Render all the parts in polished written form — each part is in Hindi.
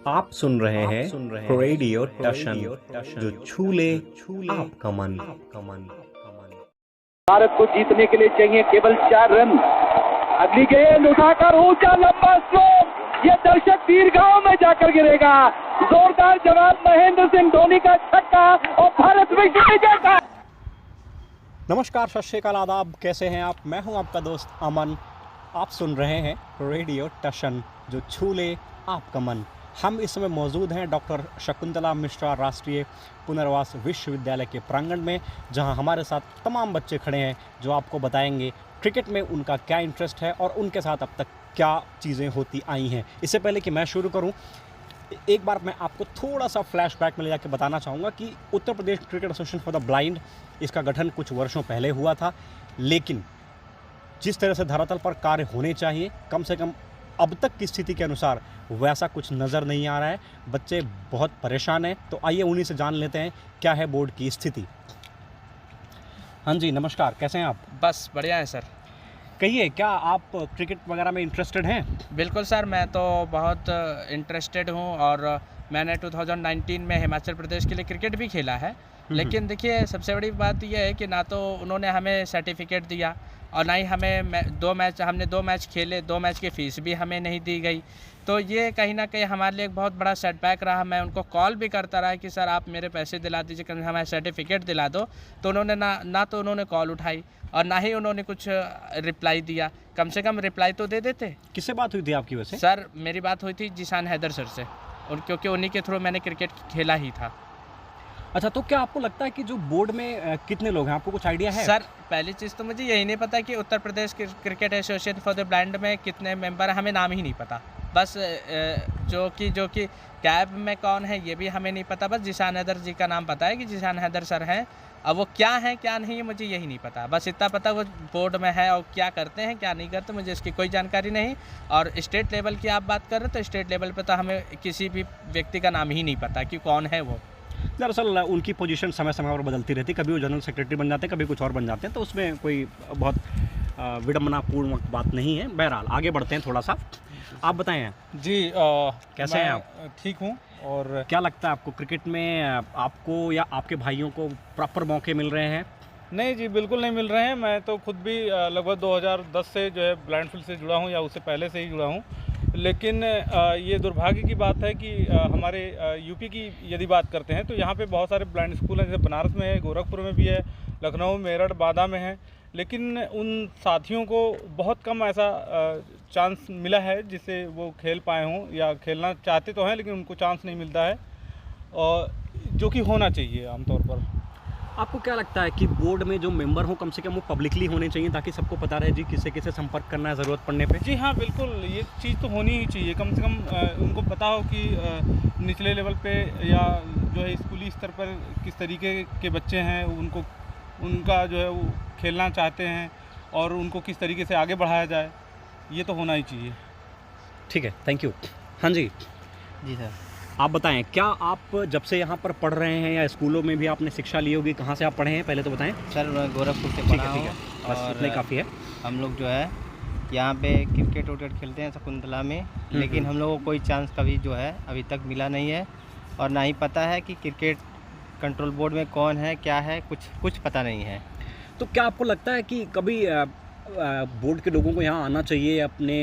आप सुन रहे हैं रेडियो टशन, जो छू ले आपका मन। भारत को जीतने के लिए चाहिए केवल 4 रन। अगली गेंद उठाकर ऊंचा लंबा स्ट्रोक, ये दर्शक दीर्घाओं में जाकर गिरेगा। जोरदार जवाब महेंद्र सिंह धोनी का छक्का और भारत विश्व विजेता। नमस्कार, सत श्री अकाल, आदाब, कैसे हैं आप? मैं हूं आपका दोस्त अमन। आप सुन रहे हैं रेडियो टशन, जो छू ले आपका मन। हम इस समय मौजूद हैं डॉक्टर शकुंतला मिश्रा राष्ट्रीय पुनर्वास विश्वविद्यालय के प्रांगण में, जहां हमारे साथ तमाम बच्चे खड़े हैं जो आपको बताएंगे क्रिकेट में उनका क्या इंटरेस्ट है और उनके साथ अब तक क्या चीज़ें होती आई हैं। इससे पहले कि मैं शुरू करूं, एक बार मैं आपको थोड़ा सा फ्लैशबैक में ले जाकर बताना चाहूँगा कि Uttar Pradesh cricket association for the blind, इसका गठन कुछ वर्षों पहले हुआ था, लेकिन जिस तरह से धरातल पर कार्य होने चाहिए, कम से कम अब तक की स्थिति के अनुसार वैसा कुछ नज़र नहीं आ रहा है। बच्चे बहुत परेशान हैं, तो आइए उन्हीं से जान लेते हैं क्या है बोर्ड की स्थिति। हाँ जी, नमस्कार, कैसे हैं आप? बस बढ़िया है सर। कहिए, क्या आप क्रिकेट वगैरह में इंटरेस्टेड हैं? बिल्कुल सर, मैं तो बहुत इंटरेस्टेड हूँ और मैंने 2019 में हिमाचल प्रदेश के लिए क्रिकेट भी खेला है। लेकिन देखिए, सबसे बड़ी बात यह है कि ना तो उन्होंने हमें सर्टिफिकेट दिया और ना ही हमें हमने 2 मैच खेले, 2 मैच की फ़ीस भी हमें नहीं दी गई। तो ये कहीं ना कहीं हमारे लिए एक बहुत बड़ा सेटबैक रहा। मैं उनको कॉल भी करता रहा कि सर आप मेरे पैसे दिला दीजिए, कहीं हमें सर्टिफिकेट दिला दो। तो उन्होंने ना तो उन्होंने कॉल उठाई और ना ही उन्होंने कुछ रिप्लाई दिया। कम से कम रिप्लाई तो दे देते। किससे बात हुई थी आपकी वैसे? सर, मेरी बात हुई थी जिशान हैदर सर से, और क्योंकि उन्हीं के थ्रू मैंने क्रिकेट खेला ही था। अच्छा, तो क्या आपको लगता है कि जो बोर्ड में कितने लोग हैं, आपको कुछ आइडिया है? सर, पहली चीज़ तो मुझे यही नहीं पता कि Uttar Pradesh cricket association for the blind में कितने मेंबर हैं, हमें नाम ही नहीं पता। बस जो कि कैब में कौन है ये भी हमें नहीं पता। बस जिशान हैदर जी का नाम पता है कि जिशान हैदर सर हैं। अब वो क्या है क्या नहीं है मुझे यही नहीं पता। बस इतना पता वो बोर्ड में है और क्या करते हैं क्या नहीं करते मुझे इसकी कोई जानकारी नहीं। और स्टेट लेवल की आप बात कर रहे हैं तो स्टेट लेवल पे तो हमें किसी भी व्यक्ति का नाम ही नहीं पता कि कौन है वो। दरअसल उनकी पोजीशन समय समय पर बदलती रहती है, कभी वो जनरल सेक्रेटरी बन जाते हैं, कभी कुछ और बन जाते हैं, तो उसमें कोई बहुत विडम्बनापूर्ण बात नहीं है। बहरहाल आगे बढ़ते हैं थोड़ा सा। आप बताएं जी, कैसे हैं आप? ठीक हूँ। और क्या लगता है आपको क्रिकेट में आपको या आपके भाइयों को प्रॉपर मौके मिल रहे हैं? नहीं जी, बिल्कुल नहीं मिल रहे हैं। मैं तो खुद भी लगभग 2010 से जो है ब्लाइंड फील्ड से जुड़ा हूँ या उससे पहले से ही जुड़ा हूँ। लेकिन ये दुर्भाग्य की बात है कि हमारे यूपी की यदि बात करते हैं तो यहाँ पे बहुत सारे ब्लाइंड स्कूल हैं, जैसे बनारस में है, गोरखपुर में भी है, लखनऊ, मेरठ, बांदा में है। लेकिन उन साथियों को बहुत कम ऐसा चांस मिला है जिससे वो खेल पाए हों, या खेलना चाहते तो हैं लेकिन उनको चांस नहीं मिलता है, और जो कि होना चाहिए आमतौर पर। आपको क्या लगता है कि बोर्ड में जो मेंबर हो कम से कम वो पब्लिकली होने चाहिए, ताकि सबको पता रहे जी किससे किससे संपर्क करना है ज़रूरत पड़ने पे? जी हाँ, बिल्कुल, ये चीज़ तो होनी ही चाहिए। कम से कम उनको पता हो कि निचले लेवल पे या जो है स्कूली स्तर पर किस तरीके के बच्चे हैं, उनका जो है वो खेलना चाहते हैं और उनको किस तरीके से आगे बढ़ाया जाए, ये तो होना ही चाहिए। ठीक है, थैंक यू। हाँ जी जी सर। आप बताएं, क्या आप जब से यहाँ पर पढ़ रहे हैं या स्कूलों में भी आपने शिक्षा ली होगी, कहाँ से आप पढ़े हैं पहले तो बताएं? सर, मैं गोरखपुर से ठीक पढ़ा है, ठीक हूँ। है, बस और इतना ही काफ़ी है। हम लोग जो है यहाँ पे क्रिकेट विकेट खेलते हैं शकुंतला में, लेकिन हम लोगों को कोई चांस कभी जो है अभी तक मिला नहीं है, और ना ही पता है कि क्रिकेट कंट्रोल बोर्ड में कौन है क्या है, कुछ पता नहीं है। तो क्या आपको लगता है कि कभी बोर्ड के लोगों को यहाँ आना चाहिए, अपने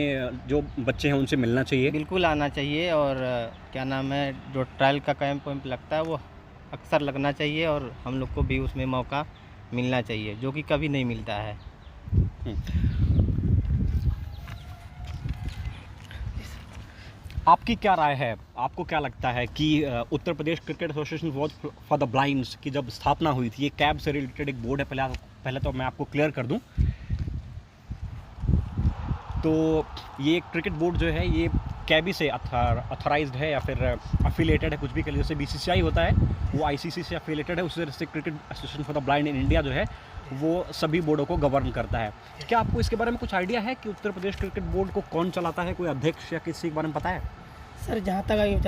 जो बच्चे हैं उनसे मिलना चाहिए? बिल्कुल आना चाहिए, और क्या नाम है, जो ट्रायल का कैंप लगता है वो अक्सर लगना चाहिए, और हम लोग को भी उसमें मौका मिलना चाहिए, जो कि कभी नहीं मिलता है। आपकी क्या राय है? आपको क्या लगता है कि Uttar Pradesh cricket association for the blinds की जब स्थापना हुई थी, ये कैब से रिलेटेड एक बोर्ड है, पहले तो मैं आपको क्लियर कर दूं, तो ये एक क्रिकेट बोर्ड जो है ये कैबी से अथॉराइज्ड है या फिर अफिलिएटेड है, कुछ भी कह लीजिए। जैसे बीसीसीआई होता है वो आईसीसी से अफिलिएटेड है, उसी तरह से cricket association for the blind in India जो है वो सभी बोर्डों को गवर्न करता है। क्या आपको इसके बारे में कुछ आइडिया है कि उत्तर प्रदेश क्रिकेट बोर्ड को कौन चलाता है? कोई अध्यक्ष या किसी के बारे में पता है? सर, जहाँ तक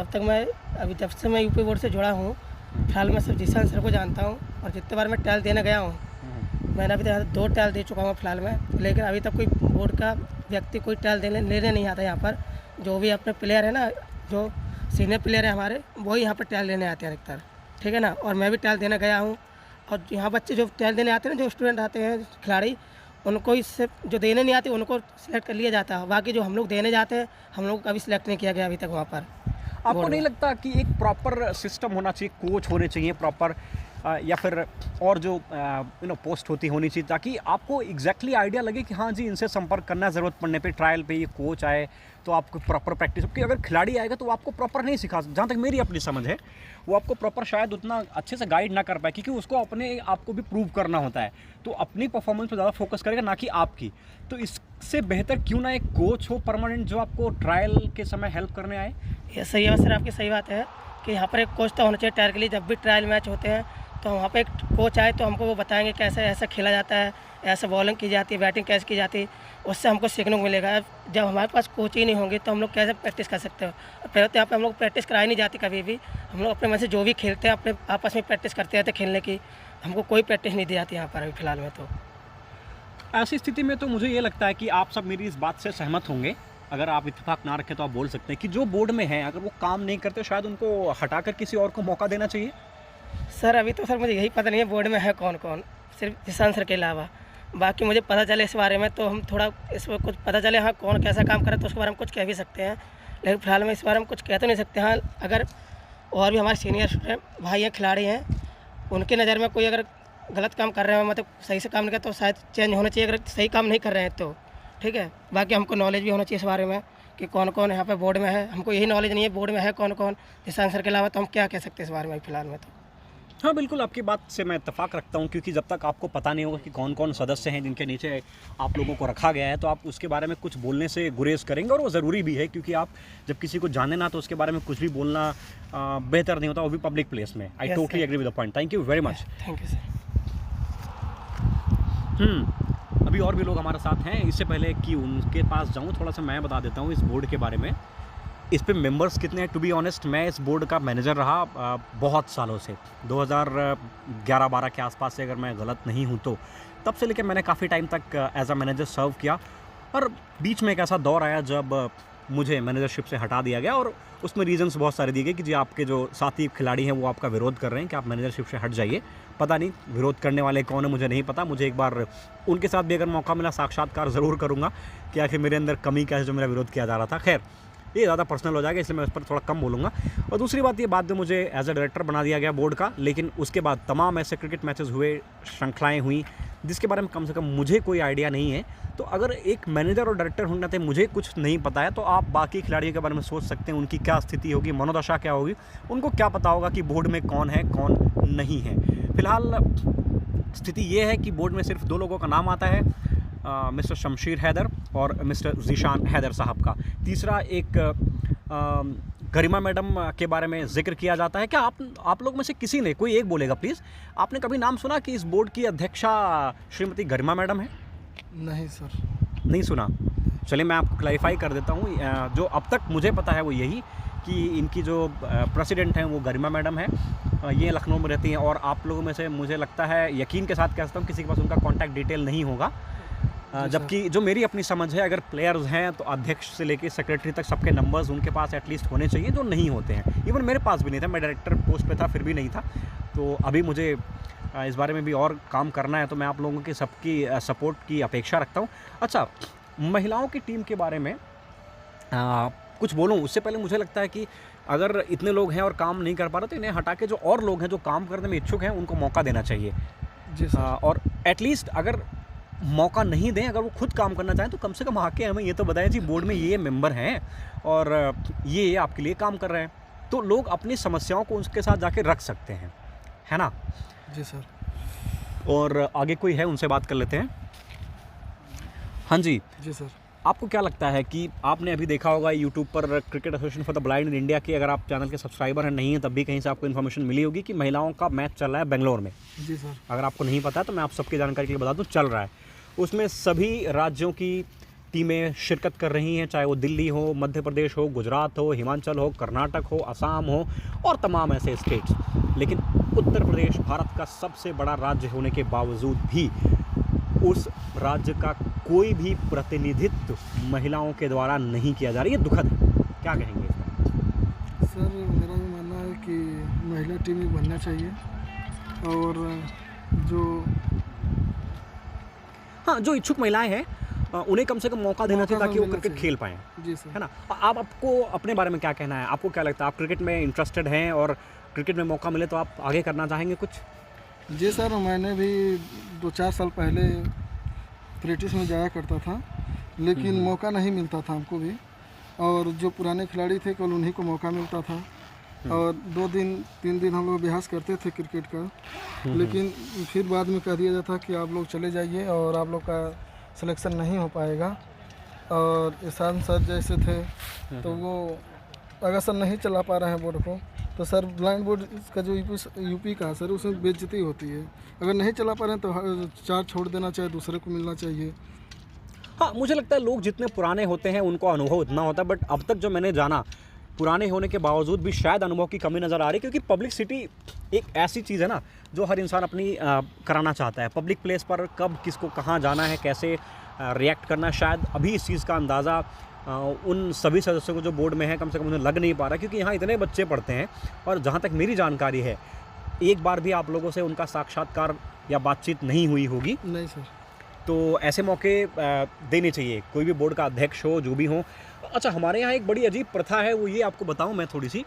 जब से मैं यूपी बोर्ड से जुड़ा हूँ, फिलहाल मैं सिर्फ जिशान सर को जानता हूँ, और जितने बार मैं ट्रायल देने गया हूँ, मैंने अभी तक 2 ट्रायल दे चुका हूँ फिलहाल में, लेकिन अभी तक कोई बोर्ड का व्यक्ति कोई ट्रायल लेने नहीं आता यहाँ पर। जो भी अपने प्लेयर है ना, जो सीनियर प्लेयर है हमारे, वही यहाँ पर ट्रायल लेने आते हैं अधिकतर, ठीक है ना। और मैं भी ट्रायल देने गया हूँ, और यहाँ बच्चे जो ट्रायल देने आते हैं ना, जो स्टूडेंट आते हैं खिलाड़ी, उनको इससे जो देने नहीं आते उनको सिलेक्ट कर लिया जाता है। बाकी जो हम लोग देने जाते हैं, हम लोग कभी सिलेक्ट नहीं किया गया अभी तक वहाँ पर। आपको नहीं लगता कि एक प्रॉपर सिस्टम होना चाहिए, कोच होने चाहिए प्रॉपर, या फिर और जो पोस्ट होनी चाहिए, ताकि आपको एग्जैक्टली आइडिया लगे कि हाँ जी इनसे संपर्क करना है, ज़रूरत पड़ने पे ट्रायल पे ये कोच आए तो आपको प्रॉपर प्रैक्टिस, क्योंकि अगर खिलाड़ी आएगा तो वो आपको प्रॉपर नहीं सिखा, जहाँ तक मेरी अपनी समझ है, वो आपको प्रॉपर शायद उतना अच्छे से गाइड ना कर पाए, क्योंकि उसको अपने आपको भी प्रूव करना होता है, तो अपनी परफॉर्मेंस पर ज़्यादा फोकस करेगा ना कि आपकी। तो इससे बेहतर क्यों ना एक कोच हो परमानेंट जो आपको ट्रायल के समय हेल्प करने आए। ये सही है सर, आपकी सही बात है कि यहाँ पर एक कोच तो होना चाहिए ट्रायल के लिए। जब भी ट्रायल मैच होते हैं तो वहाँ पे एक कोच आए तो हमको वो बताएंगे कैसे ऐसा खेला जाता है, ऐसे बॉलिंग की जाती है, बैटिंग कैसे की जाती है, उससे हमको सीखने को मिलेगा। जब हमारे पास कोच ही नहीं होंगे तो हम लोग कैसे प्रैक्टिस कर सकते हो। पहले तो यहाँ पे हम लोग प्रैक्टिस कराई नहीं जाती कभी भी, हम लोग अपने मन से जो भी खेलते हैं अपने आपस में प्रैक्टिस करते रहते खेलने की, हमको कोई प्रैक्टिस नहीं दी जाती यहाँ पर अभी फ़िलहाल में। तो ऐसी स्थिति में तो मुझे ये लगता है कि आप सब मेरी इस बात से सहमत होंगे, अगर आप इत्तेफाक ना रखें तो आप बोल सकते हैं कि जो बोर्ड में है अगर वो काम नहीं करते शायद उनको हटाकर किसी और को मौका देना चाहिए। सर अभी तो सर मुझे यही पता नहीं है बोर्ड में है कौन कौन, सिर्फ जिशान सर के अलावा। बाकी मुझे पता चले इस बारे में तो हम थोड़ा इसमें कुछ पता चले हाँ कौन कैसा काम करे तो उसके बारे में कुछ कह भी सकते हैं, लेकिन फिलहाल में इस बारे में कुछ कह तो नहीं सकते। हाँ अगर और भी हमारे सीनियर भाई हैं, खिलाड़ी हैं, उनकी नज़र में कोई अगर गलत काम कर रहे हैं, मतलब सही से काम नहीं कर तो शायद चेंज होना चाहिए, अगर सही काम नहीं कर रहे हैं तो ठीक है। बाकी हमको नॉलेज भी होना चाहिए इस बारे में कि कौन कौन यहाँ पे बोर्ड में है, हमको यही नॉलेज नहीं है बोर्ड में है कौन कौन जिशान सर के अलावा, तो हम क्या कह सकते हैं इस बारे में फिलहाल में। तो हाँ बिल्कुल, आपकी बात से मैं इत्तेफाक रखता हूँ, क्योंकि जब तक आपको पता नहीं होगा कि कौन कौन सदस्य हैं जिनके नीचे आप लोगों को रखा गया है, तो आप उसके बारे में कुछ बोलने से गुरेज करेंगे, और वो ज़रूरी भी है, क्योंकि आप जब किसी को जाने ना तो उसके बारे में कुछ भी बोलना बेहतर नहीं होता, वो भी पब्लिक प्लेस में। I totally agree with the point, thank you very much. Thank you sir. अभी और भी लोग हमारे साथ हैं, इससे पहले कि उनके पास जाऊँ थोड़ा सा मैं बता देता हूँ इस बोर्ड के बारे में, इस पे मेंबर्स कितने हैं। टू बी ऑनेस्ट मैं इस बोर्ड का मैनेजर रहा बहुत सालों से, 2011-12 के आसपास से अगर मैं गलत नहीं हूँ तो, तब से लेकर मैंने काफ़ी टाइम तक एज अ मैनेजर सर्व किया, और बीच में एक ऐसा दौर आया जब मुझे मैनेजरशिप से हटा दिया गया, और उसमें रीजंस बहुत सारे दिए गए कि जी आपके जो साथी खिलाड़ी हैं वो आपका विरोध कर रहे हैं कि आप मैनेजरशिप से हट जाइए। पता नहीं विरोध करने वाले कौन है मुझे नहीं पता, मुझे एक बार उनके साथ भी अगर मौका मिला साक्षात्कार ज़रूर करूँगा कि आखिर मेरे अंदर कमी क्या है जो मेरा विरोध किया जा रहा था। खैर ये ज़्यादा पर्सनल हो जाएगा, इसलिए मैं उस पर थोड़ा कम बोलूँगा। और दूसरी बात ये, बाद में मुझे एज अ डायरेक्टर बना दिया गया बोर्ड का, लेकिन उसके बाद तमाम ऐसे क्रिकेट मैचेस हुए, श्रृंखलाएँ हुई, जिसके बारे में कम से कम मुझे कोई आइडिया नहीं है। तो अगर एक मैनेजर और डायरेक्टर होने नाते मुझे कुछ नहीं पता है, तो आप बाकी खिलाड़ियों के बारे में सोच सकते हैं उनकी क्या स्थिति होगी, मनोदशा क्या होगी, उनको क्या पता होगा कि बोर्ड में कौन है कौन नहीं है। फिलहाल स्थिति ये है कि बोर्ड में सिर्फ 2 लोगों का नाम आता है, मिस्टर शमशीर हैदर और मिस्टर ज़ीशान हैदर साहब का। तीसरा एक गरिमा मैडम के बारे में जिक्र किया जाता है। क्या आप लोग में से किसी ने, कोई एक बोलेगा प्लीज़, आपने कभी नाम सुना कि इस बोर्ड की अध्यक्षा श्रीमती गरिमा मैडम है? नहीं सर, नहीं सुना। चलिए मैं आपको क्लैरिफाई कर देता हूँ, जो अब तक मुझे पता है वो यही कि इनकी जो प्रेसिडेंट हैं वो गरिमा मैडम है, ये लखनऊ में रहती हैं, और आप लोगों में से मुझे लगता है यकीन के साथ कह सकता हूँ किसी के पास उनका कॉन्टैक्ट डिटेल नहीं होगा, जबकि जो मेरी अपनी समझ है अगर प्लेयर्स हैं तो अध्यक्ष से लेकर सेक्रेटरी तक सबके नंबर्स उनके पास एटलीस्ट होने चाहिए, जो नहीं होते हैं। इवन मेरे पास भी नहीं था, मैं डायरेक्टर पोस्ट पे था फिर भी नहीं था। तो अभी मुझे इस बारे में भी और काम करना है, तो मैं आप लोगों की सबकी सपोर्ट की अपेक्षा रखता हूँ। अच्छा, महिलाओं की टीम के बारे में कुछ बोलूँ उससे पहले मुझे लगता है कि अगर इतने लोग हैं और काम नहीं कर पा रहे तो इन्हें हटा के जो और लोग हैं जो काम करने में इच्छुक हैं उनको मौका देना चाहिए जी सर। और एटलीस्ट अगर मौका नहीं दें, अगर वो खुद काम करना चाहें तो कम से कम आके हमें ये तो बताएं जी बोर्ड में ये मेंबर हैं और ये आपके लिए काम कर रहे हैं, तो लोग अपनी समस्याओं को उसके साथ जाके रख सकते हैं, है ना? जी सर। और आगे कोई है उनसे बात कर लेते हैं। हाँ जी सर। आपको क्या लगता है कि आपने अभी देखा होगा यूट्यूब पर cricket association for the blind in India के, अगर आप चैनल के सब्सक्राइबर हैं नहीं हैं तब भी कहीं से आपको इन्फॉर्मेशन मिली होगी कि महिलाओं का मैच चल रहा है बेंगलोर में। जी सर। अगर आपको नहीं पता है तो मैं आप सबकी जानकारी के लिए बता दूं, चल रहा है। उसमें सभी राज्यों की टीमें शिरकत कर रही हैं, चाहे वो दिल्ली हो, मध्य प्रदेश हो, गुजरात हो, हिमाचल हो, कर्नाटक हो, असम हो और तमाम ऐसे स्टेट्स। लेकिन उत्तर प्रदेश भारत का सबसे बड़ा राज्य होने के बावजूद भी उस राज्य का कोई भी प्रतिनिधित्व महिलाओं के द्वारा नहीं किया जा रहा है। ये दुखद है, क्या कहेंगे इस पर? सर मेरा भी मानना है कि महिला टीम में बनना चाहिए और जो हाँ, जो इच्छुक महिलाएं हैं उन्हें कम से कम मौका देना चाहिए मौका ताकि वो मिलना क्रिकेट चाहिए। खेल पाएँ, जी सर। है ना? आप आपको अपने बारे में क्या कहना है? आपको क्या लगता है, आप क्रिकेट में इंटरेस्टेड हैं और क्रिकेट में मौका मिले तो आप आगे करना चाहेंगे कुछ? जी सर, मैंने भी 2-4 साल पहले प्रैक्टिस में जाया करता था, लेकिन मौका नहीं मिलता था हमको भी। और जो पुराने खिलाड़ी थे केवल उन्हीं को मौका मिलता था और 2 दिन 3 दिन हम लोग अभ्यास करते थे क्रिकेट का, लेकिन फिर बाद में कह दिया जाता कि आप लोग चले जाइए और आप लोग का सिलेक्शन नहीं हो पाएगा। और ईशान सर जैसे थे तो वो अगर सर नहीं चला पा रहे हैं बोर्ड को तो सर ब्लाइंड बोर्ड का जो यूपी का सर उसमें बेइज्जती होती है। अगर नहीं चला पा रहे हैं तो चार्ज छोड़ देना चाहिए, दूसरे को मिलना चाहिए। हाँ, मुझे लगता है लोग जितने पुराने होते हैं उनको अनुभव उतना होता है, बट अब तक जो मैंने जाना पुराने होने के बावजूद भी शायद अनुभव की कमी नज़र आ रही है, क्योंकि पब्लिसिटी एक ऐसी चीज़ है ना जो हर इंसान अपनी कराना चाहता है। पब्लिक प्लेस पर कब किसको कहाँ जाना है, कैसे रिएक्ट करना है, शायद अभी इस चीज़ का अंदाज़ा उन सभी सदस्यों को जो बोर्ड में है कम से कम उन्हें लग नहीं पा रहा, क्योंकि यहाँ इतने बच्चे पढ़ते हैं और जहाँ तक मेरी जानकारी है एक बार भी आप लोगों से उनका साक्षात्कार या बातचीत नहीं हुई होगी। नहीं सर। तो ऐसे मौके देने चाहिए, कोई भी बोर्ड का अध्यक्ष हो, जो भी हो। अच्छा, हमारे यहाँ एक बड़ी अजीब प्रथा है, वो ये आपको बताऊँ मैं थोड़ी सी।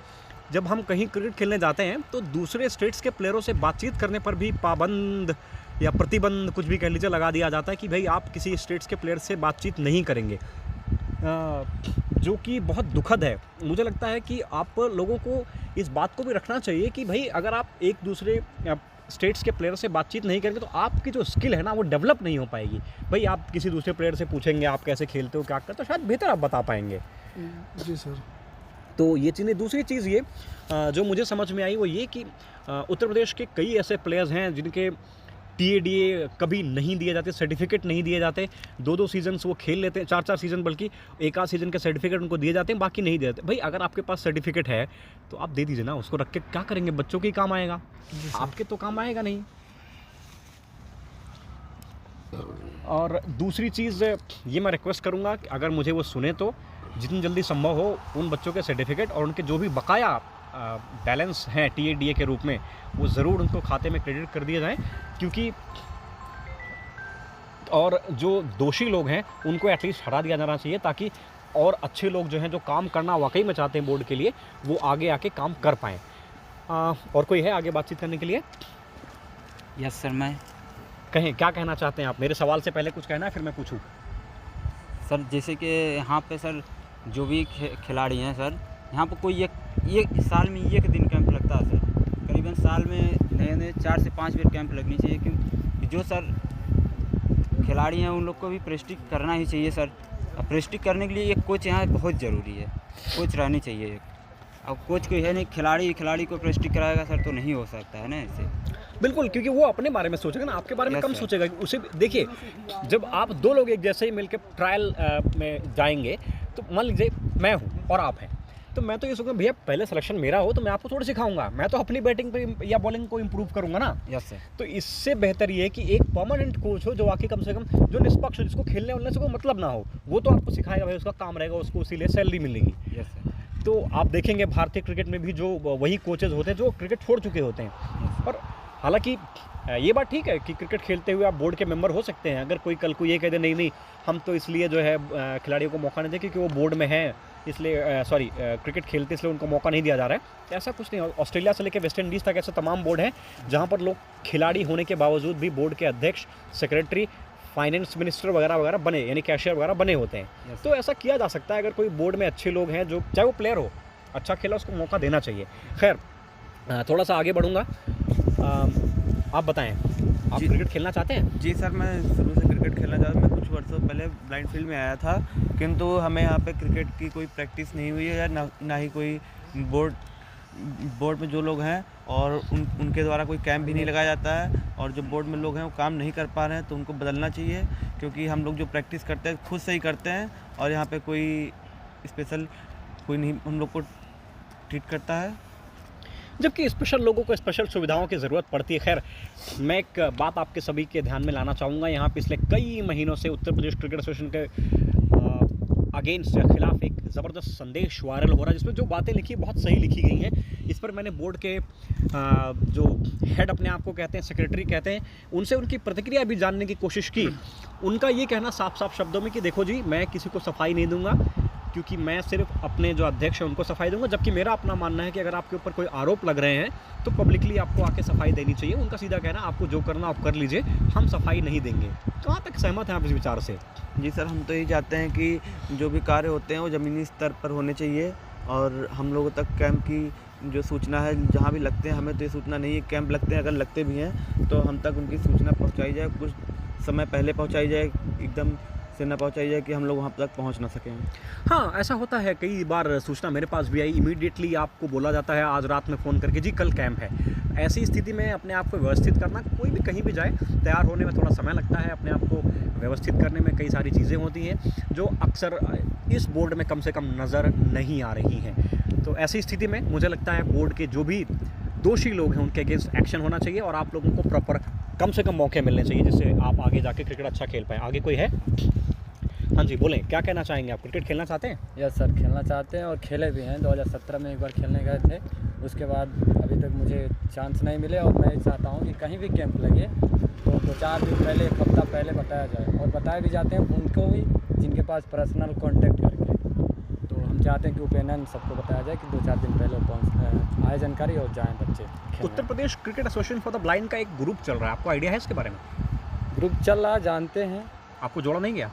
जब हम कहीं क्रिकेट खेलने जाते हैं तो दूसरे स्टेट्स के प्लेयरों से बातचीत करने पर भी पाबंद या प्रतिबंध, कुछ भी कह लीजिए, लगा दिया जाता है कि भाई आप किसी स्टेट्स के प्लेयर से बातचीत नहीं करेंगे, जो कि बहुत दुखद है। मुझे लगता है कि आप लोगों को इस बात को भी रखना चाहिए कि भाई अगर आप एक दूसरे स्टेट्स के प्लेयर से बातचीत नहीं करेंगे तो आपकी जो स्किल है ना वो डेवलप नहीं हो पाएगी। भाई आप किसी दूसरे प्लेयर से पूछेंगे आप कैसे खेलते हो, क्या करते हो, तो शायद बेहतर आप बता पाएंगे। जी सर। तो ये चीज़ें। दूसरी चीज़ ये जो मुझे समझ में आई वो ये कि उत्तर प्रदेश के कई ऐसे प्लेयर्स हैं जिनके TADA कभी नहीं दिए जाते, सर्टिफिकेट नहीं दिए जाते। 2-2 सीजन्स वो खेल लेते हैं, 4-4 सीजन, बल्कि एक आध सीजन के सर्टिफिकेट उनको दिए जाते हैं, बाकी नहीं दिए जाते। भाई अगर आपके पास सर्टिफिकेट है तो आप दे दीजिए ना, उसको रख के क्या करेंगे? बच्चों के काम आएगा, आपके तो काम आएगा नहीं। और दूसरी चीज़ ये मैं रिक्वेस्ट करूँगा कि अगर मुझे वो सुने तो जितनी जल्दी संभव हो उन बच्चों के सर्टिफिकेट और उनके जो भी बकाया बैलेंस हैं TADA के रूप में वो ज़रूर उनको खाते में क्रेडिट कर दिए जाएं, क्योंकि और जो दोषी लोग हैं उनको एटलीस्ट हटा दिया जाना चाहिए, ताकि और अच्छे लोग जो हैं जो काम करना वाकई में चाहते हैं बोर्ड के लिए वो आगे आके काम कर पाएँ। और कोई है आगे बातचीत करने के लिए? यस सर, मैं कहें, क्या कहना चाहते हैं आप? मेरे सवाल से पहले कुछ कहना है फिर मैं पूछूं। सर जैसे कि यहाँ पे सर जो भी खिलाड़ी हैं सर, यहाँ पर कोई एक साल में 1 दिन कैंप लगता है सर। करीबन साल में नए 4 से 5 बार कैंप लगनी चाहिए, क्योंकि जो सर खिलाड़ी हैं उन लोग को भी प्रैक्टिस करना ही चाहिए सर। अब प्रैक्टिस करने के लिए एक कोच यहाँ बहुत ज़रूरी है, कोच रहनी चाहिए। अब कोच कोई है नहीं, खिलाड़ी को प्रैक्टिस कराएगा सर तो नहीं हो सकता है ना ऐसे। बिल्कुल, क्योंकि वो अपने बारे में सोचेगा ना, आपके बारे में Yes, कम sir. सोचेगा। उसे देखिए, जब आप 2 लोग एक जैसे ही मिलकर ट्रायल में जाएंगे तो मान लीजिए मैं हूँ और आप हैं, तो मैं तो ये सोचूंगा भैया पहले सिलेक्शन मेरा हो तो मैं आपको थोड़ा सिखाऊंगा, मैं तो अपनी बैटिंग पे या बॉलिंग को इम्प्रूव करूंगा ना। Yes sir. तो इससे बेहतर ये है कि एक परमानेंट कोच हो जो आके कम से कम जो निष्पक्ष हो, जिसको खेलने उलने से कोई मतलब ना हो, वो तो आपको सिखाएगा, भाई उसका काम रहेगा, उसको इसीलिए सैलरी मिलेगी। Yes sir. तो आप देखेंगे भारतीय क्रिकेट में भी जो वही कोचेज़ होते हैं जो क्रिकेट छोड़ चुके होते हैं। और हालांकि ये बात ठीक है कि क्रिकेट खेलते हुए आप बोर्ड के मेंबर हो सकते हैं। अगर कोई कल को ये कह दे नहीं हम तो इसलिए जो है खिलाड़ियों को मौका नहीं दें क्योंकि वो बोर्ड में हैं, इसलिए क्रिकेट खेलते इसलिए उनको मौका नहीं दिया जा रहा है, ऐसा कुछ नहीं। ऑस्ट्रेलिया से लेकर वेस्ट इंडीज़ तक ऐसे तमाम बोर्ड हैं जहाँ पर लोग खिलाड़ी होने के बावजूद भी बोर्ड के अध्यक्ष, सेक्रेटरी, फाइनेंस मिनिस्टर वगैरह वगैरह बने, यानी कैशियर वगैरह बने होते हैं। तो ऐसा किया जा सकता है, अगर कोई बोर्ड में अच्छे लोग हैं, जो चाहे वो प्लेयर हो, अच्छा खेला, उसको मौका देना चाहिए। खैर, थोड़ा सा आगे बढ़ूँगा, आप बताएं, आप क्रिकेट खेलना चाहते हैं? जी सर, मैं शुरू से क्रिकेट खेलना चाहता हूँ। मैं कुछ वर्षों पहले ब्लाइंड फील्ड में आया था, किंतु हमें यहाँ पे क्रिकेट की कोई प्रैक्टिस नहीं हुई है या ना ही कोई बोर्ड में जो लोग हैं और उनके द्वारा कोई कैंप भी नहीं लगाया जाता है। और जो बोर्ड में लोग हैं वो काम नहीं कर पा रहे हैं, तो उनको बदलना चाहिए, क्योंकि हम लोग जो प्रैक्टिस करते हैं खुद से ही करते हैं और यहाँ पे कोई स्पेशल कोई नहीं हम लोग को ट्रीट करता है, जबकि स्पेशल लोगों को स्पेशल सुविधाओं की ज़रूरत पड़ती है। खैर, मैं एक बात आपके सभी के ध्यान में लाना चाहूँगा। यहाँ पिछले कई महीनों से उत्तर प्रदेश क्रिकेट एसोसिएशन के अगेंस्ट या खिलाफ एक ज़बरदस्त संदेश वायरल हो रहा है, जिसमें जो बातें लिखी बहुत सही लिखी गई हैं। इस पर मैंने बोर्ड के जो हेड अपने आप को कहते हैं, सेक्रेटरी कहते हैं, उनसे उनकी प्रतिक्रिया भी जानने की कोशिश की। उनका ये कहना साफ साफ शब्दों में कि देखो जी, मैं किसी को सफाई नहीं दूंगा, क्योंकि मैं सिर्फ अपने जो अध्यक्ष हैं उनको सफाई दूंगा, जबकि मेरा अपना मानना है कि अगर आपके ऊपर कोई आरोप लग रहे हैं तो पब्लिकली आपको आके सफाई देनी चाहिए। उनका सीधा कहना, आपको जो करना आप कर लीजिए, हम सफाई नहीं देंगे। कहाँ तक सहमत हैं आप इस विचार से? जी सर, हम तो यही चाहते हैं कि जो भी कार्य होते हैं वो ज़मीनी स्तर पर होने चाहिए, और हम लोगों तक कैंप की जो सूचना है, जहाँ भी लगते हैं, हमें तो ये सूचना नहीं है कैंप लगते हैं, अगर लगते भी हैं तो हम तक उनकी सूचना पहुँचाई जाए, कुछ समय पहले पहुँचाई जाए, एकदम से ना पहुँचाई जाए कि हम लोग वहाँ तक पहुँच ना सकें। हाँ, ऐसा होता है, कई बार सूचना मेरे पास भी आई, इमीडिएटली आपको बोला जाता है आज रात में फ़ोन करके, जी कल कैंप है। ऐसी स्थिति में अपने आप को व्यवस्थित करना, कोई भी कहीं भी जाए, तैयार होने में थोड़ा समय लगता है, अपने आप को व्यवस्थित करने में कई सारी चीज़ें होती हैं जो अक्सर इस बोर्ड में कम से कम नज़र नहीं आ रही हैं। तो ऐसी स्थिति में मुझे लगता है बोर्ड के जो भी दोषी लोग हैं उनके अगेंस्ट एक्शन होना चाहिए, और आप लोगों को प्रॉपर कम से कम मौके मिलने चाहिए, जिससे आप आगे जाके क्रिकेट अच्छा खेल पाएँ। आगे कोई है? हाँ जी, बोलें, क्या कहना चाहेंगे आप? क्रिकेट खेलना चाहते हैं? यस सर, खेलना चाहते हैं और खेले भी हैं। 2017 में एक बार खेलने गए थे, उसके बाद अभी तक मुझे चांस नहीं मिले, और मैं चाहता हूँ कि कहीं भी कैंप लगे तो 2-4 दिन पहले, एक हफ्ता पहले बताया जाए, और बताए भी जाते हैं उनको भी जिनके पास पर्सनल कॉन्टेक्ट करके। तो हम चाहते हैं कि ओपिनियन सबको बताया जाए कि 2-4 दिन पहले आए जानकारी और जाएँ बच्चे। Uttar Pradesh cricket association for the blind का एक ग्रुप चल रहा है, आपको आइडिया है इसके बारे में? ग्रुप चल रहा, जानते हैं। आपको जोड़ा नहीं गया?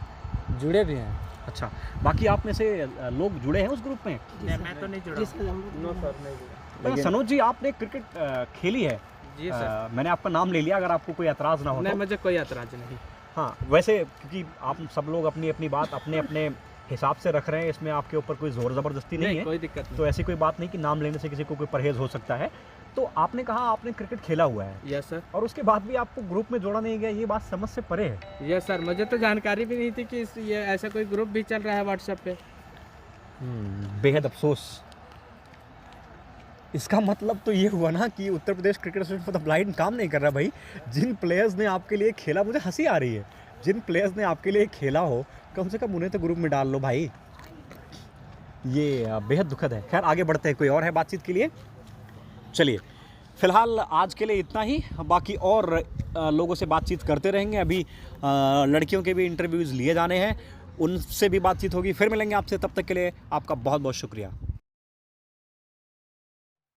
जुड़े भी हैं। अच्छा, बाकी आप में से लोग जुड़े हैं उस ग्रुप में? मैं तो नहीं जुड़ा। नो सर, नहीं जुड़ा। तो सनोज जी, आपने क्रिकेट खेली है? जी सर। मैंने आपका नाम ले लिया, अगर आपको कोई एतराज़ ना हो नहीं, तो। मुझे कोई एतराज़ नहीं। हाँ, वैसे क्योंकि आप सब लोग अपनी अपनी बात अपने अपने हिसाब से रख रहे हैं, इसमें आपके ऊपर कोई ज़ोर ज़बरदस्ती नहीं है, कोई दिक्कत नहीं। तो ऐसी कोई बात नहीं कि नाम लेने से किसी को कोई परहेज़ हो सकता है। तो आपने कहा आपने क्रिकेट खेला हुआ है, यस सर। और उसके बाद भी आपको ग्रुप में जोड़ा नहीं गया, ये बात समझ से परे है। यस सर, मुझे तो जानकारी भी नहीं थी कि ये ऐसा कोई ग्रुप भी चल रहा है व्हाट्सएप पे। बेहद अफसोस। इसका मतलब तो ये हुआ ना कि Uttar Pradesh cricket association for the blind काम नहीं कर रहा भाई। जिन प्लेयर्स ने आपके लिए खेला, मुझे हंसी आ रही है, जिन प्लेयर्स ने आपके लिए खेला हो, कम से कम उन्हें तो ग्रुप में डाल लो भाई। ये बेहद दुखद है। खैर, आगे बढ़ते हैं, कोई और है बातचीत के लिए? चलिए, फ़िलहाल आज के लिए इतना ही, बाकी और लोगों से बातचीत करते रहेंगे। अभी लड़कियों के भी इंटरव्यूज़ लिए जाने हैं, उनसे भी बातचीत होगी। फिर मिलेंगे आपसे, तब तक के लिए आपका बहुत बहुत शुक्रिया।